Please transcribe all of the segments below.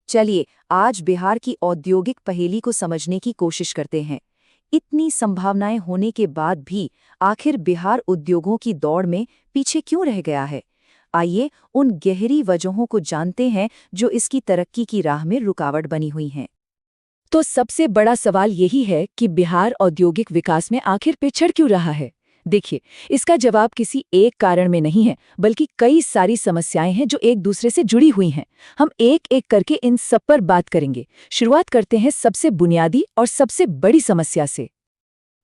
चलिए आज बिहार की औद्योगिक पहेली को समझने की कोशिश करते हैं। इतनी संभावनाएं होने के बाद भी आखिर बिहार उद्योगों की दौड़ में पीछे क्यों रह गया है? आइए उन गहरी वजहों को जानते हैं जो इसकी तरक्की की राह में रुकावट बनी हुई हैं। तो सबसे बड़ा सवाल यही है कि बिहार औद्योगिक विकास में आखिर पिछड़ क्यों रहा है। देखिए, इसका जवाब किसी एक कारण में नहीं है, बल्कि कई सारी समस्याएं हैं जो एक दूसरे से जुड़ी हुई हैं। हम एक एक करके इन सब पर बात करेंगे। शुरुआत करते हैं सबसे बुनियादी और सबसे बड़ी समस्या से।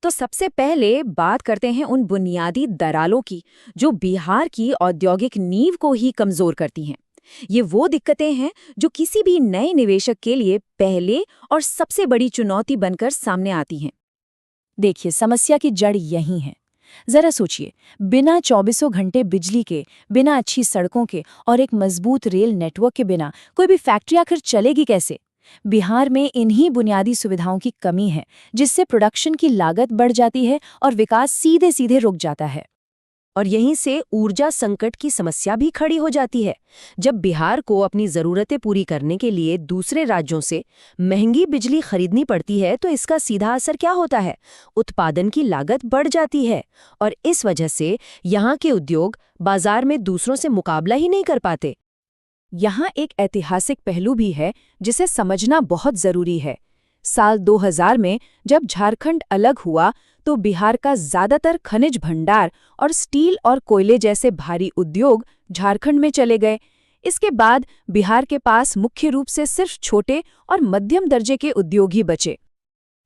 तो सबसे पहले बात करते हैं उन बुनियादी दरालों की जो बिहार की औद्योगिक नींव को ही कमजोर करती हैं। ये वो दिक्कतें हैं जो किसी भी नए निवेशक के लिए पहले और सबसे बड़ी चुनौती बनकर सामने आती हैं। देखिए, समस्या की जड़ यही है। जरा सोचिए, बिना 24 घंटे बिजली के, बिना अच्छी सड़कों के और एक मजबूत रेल नेटवर्क के बिना कोई भी फैक्ट्री आखिर चलेगी कैसे? बिहार में इन्हीं बुनियादी सुविधाओं की कमी है, जिससे प्रोडक्शन की लागत बढ़ जाती है और विकास सीधे सीधे रुक जाता है। और यहीं से ऊर्जा संकट की समस्या भी खड़ी हो जाती है। जब बिहार को अपनी जरूरतें पूरी करने के लिए दूसरे राज्यों से महंगी बिजली खरीदनी पड़ती है तो इसका सीधा असर क्या होता है? उत्पादन की लागत बढ़ जाती है और इस वजह से यहाँ के उद्योग बाजार में दूसरों से मुकाबला ही नहीं कर पाते। यहाँ एक ऐतिहासिक पहलू भी है जिसे समझना बहुत जरूरी है। साल 2000 में जब झारखंड अलग हुआ तो बिहार का ज्यादातर खनिज भंडार और स्टील और कोयले जैसे भारी उद्योग झारखंड में चले गए। इसके बाद बिहार के पास मुख्य रूप से सिर्फ छोटे और मध्यम दर्जे के उद्योग ही बचे।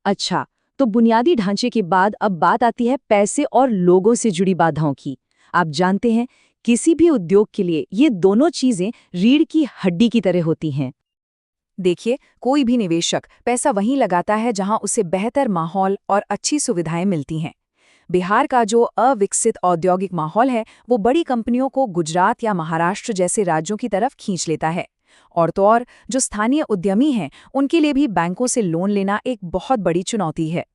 अच्छा, तो बुनियादी ढांचे के बाद अब बात आती है पैसे और लोगों से जुड़ी बाधाओं की। आप जानते हैं, किसी भी उद्योग के लिए ये दोनों चीजें रीढ़ की हड्डी की तरह होती हैं। देखिए, कोई भी निवेशक पैसा वहीं लगाता है जहां उसे बेहतर माहौल और अच्छी सुविधाएं मिलती हैं। बिहार का जो अविकसित औद्योगिक माहौल है वो बड़ी कंपनियों को गुजरात या महाराष्ट्र जैसे राज्यों की तरफ खींच लेता है। और तो और जो स्थानीय उद्यमी हैं उनके लिए भी बैंकों से लोन लेना एक बहुत बड़ी चुनौती है।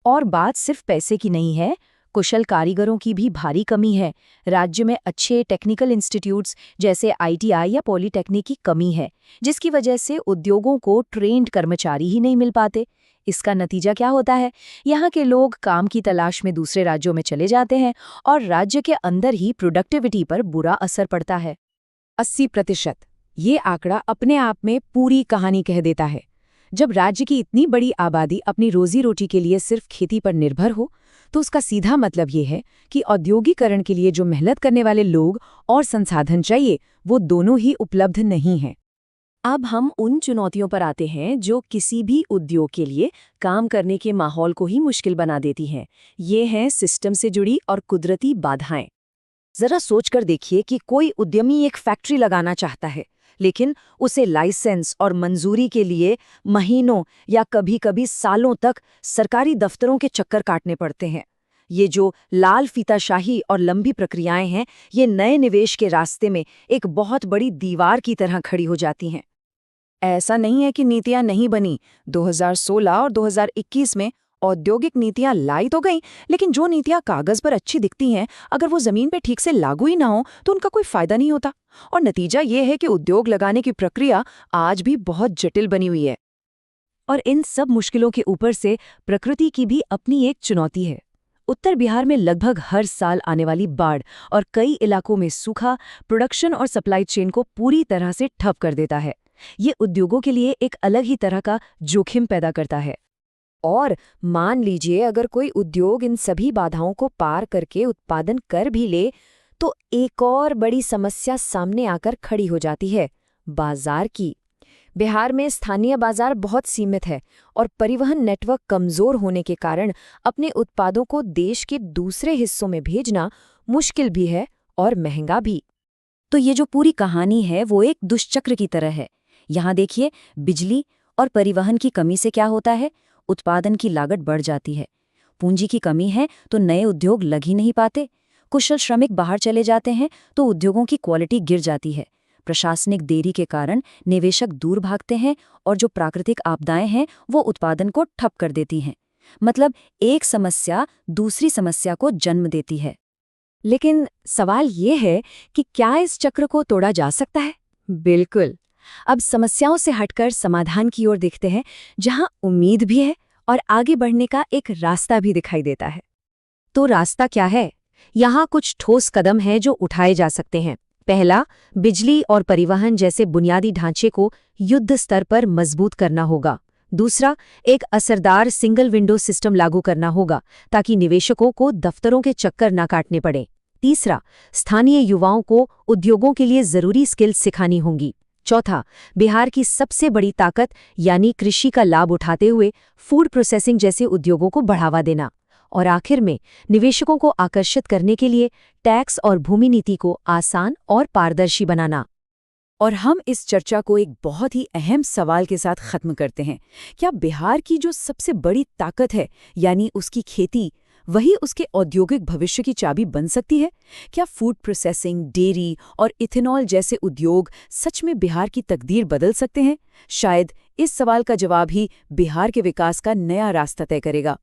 और बात सिर्फ पैसे की नहीं है, कुशल कारीगरों की भी भारी कमी है। राज्य में अच्छे टेक्निकल इंस्टीट्यूट्स जैसे ITI या पॉलीटेक्निक की कमी है, जिसकी वजह से उद्योगों को ट्रेंड कर्मचारी ही नहीं मिल पाते। इसका नतीजा क्या होता है? यहाँ के लोग काम की तलाश में दूसरे राज्यों में चले जाते हैं और राज्य के अंदर ही प्रोडक्टिविटी पर बुरा असर पड़ता है। 80%। ये आंकड़ा अपने आप में पूरी कहानी कह देता है। जब राज्य की इतनी बड़ी आबादी अपनी रोजी रोटी के लिए सिर्फ खेती पर निर्भर हो तो उसका सीधा मतलब ये है कि औद्योगिकरण के लिए जो मेहनत करने वाले लोग और संसाधन चाहिए वो दोनों ही उपलब्ध नहीं हैं। अब हम उन चुनौतियों पर आते हैं जो किसी भी उद्योग के लिए काम करने के माहौल को ही मुश्किल बना देती हैं। ये हैं सिस्टम से जुड़ी और कुदरती बाधाएं। जरा सोचकर देखिए कि कोई उद्यमी एक फैक्ट्री लगाना चाहता है, लेकिन उसे लाइसेंस और मंजूरी के लिए महीनों या कभी-कभी सालों तक सरकारी दफ्तरों के चक्कर काटने पड़ते हैं। ये जो लाल फीताशाही और लंबी प्रक्रियाएं हैं, ये नए निवेश के रास्ते में एक बहुत बड़ी दीवार की तरह खड़ी हो जाती हैं। ऐसा नहीं है कि नीतियां नहीं बनी। 2016 और 2021 में औद्योगिक नीतियां लाई तो गईं, लेकिन जो नीतियां कागज पर अच्छी दिखती हैं, अगर वो जमीन पे ठीक से लागू ही ना हो तो उनका कोई फायदा नहीं होता। और नतीजा ये है कि उद्योग लगाने की प्रक्रिया आज भी बहुत जटिल बनी हुई है। और इन सब मुश्किलों के ऊपर से प्रकृति की भी अपनी एक चुनौती है। उत्तर बिहार में लगभग हर साल आने वाली बाढ़ और कई इलाकों में सूखा प्रोडक्शन और सप्लाई चेन को पूरी तरह से ठप कर देता है। ये उद्योगों के लिए एक अलग ही तरह का जोखिम पैदा करता है। और मान लीजिए अगर कोई उद्योग इन सभी बाधाओं को पार करके उत्पादन कर भी ले तो एक और बड़ी समस्या सामने आकर खड़ी हो जाती है, बाजार की। बिहार में स्थानीय बाजार बहुत सीमित है और परिवहन नेटवर्क कमजोर होने के कारण अपने उत्पादों को देश के दूसरे हिस्सों में भेजना मुश्किल भी है और महंगा भी। तो ये जो पूरी कहानी है वो एक दुष्चक्र की तरह है। यहाँ देखिए, बिजली और परिवहन की कमी से क्या होता है? उत्पादन की लागत बढ़ जाती है। पूंजी की कमी है तो नए उद्योग लग ही नहीं पाते। कुशल श्रमिक बाहर चले जाते हैं तो उद्योगों की क्वालिटी गिर जाती है। प्रशासनिक देरी के कारण निवेशक दूर भागते हैं और जो प्राकृतिक आपदाएं हैं वो उत्पादन को ठप कर देती हैं। मतलब एक समस्या दूसरी समस्या को जन्म देती है। लेकिन सवाल ये है कि क्या इस चक्र को तोड़ा जा सकता है? बिल्कुल। अब समस्याओं से हटकर समाधान की ओर देखते हैं, जहां उम्मीद भी है और आगे बढ़ने का एक रास्ता भी दिखाई देता है। तो रास्ता क्या है? यहाँ कुछ ठोस कदम हैं जो उठाए जा सकते हैं। पहला, बिजली और परिवहन जैसे बुनियादी ढांचे को युद्ध स्तर पर मजबूत करना होगा। दूसरा, एक असरदार सिंगल विंडो सिस्टम लागू करना होगा ताकि निवेशकों को दफ्तरों के चक्कर न काटने पड़े। तीसरा, स्थानीय युवाओं को उद्योगों के लिए जरूरी स्किल्स सिखानी होंगी। चौथा, बिहार की सबसे बड़ी ताकत यानी कृषि का लाभ उठाते हुए फूड प्रोसेसिंग जैसे उद्योगों को बढ़ावा देना। और आखिर में, निवेशकों को आकर्षित करने के लिए टैक्स और भूमि नीति को आसान और पारदर्शी बनाना। और हम इस चर्चा को एक बहुत ही अहम सवाल के साथ खत्म करते हैं। क्या बिहार की जो सबसे बड़ी ताकत है, यानी उसकी खेती, वही उसके औद्योगिक भविष्य की चाबी बन सकती है? क्या फूड प्रोसेसिंग, डेयरी और इथेनॉल जैसे उद्योग सच में बिहार की तकदीर बदल सकते हैं? शायद इस सवाल का जवाब ही बिहार के विकास का नया रास्ता तय करेगा।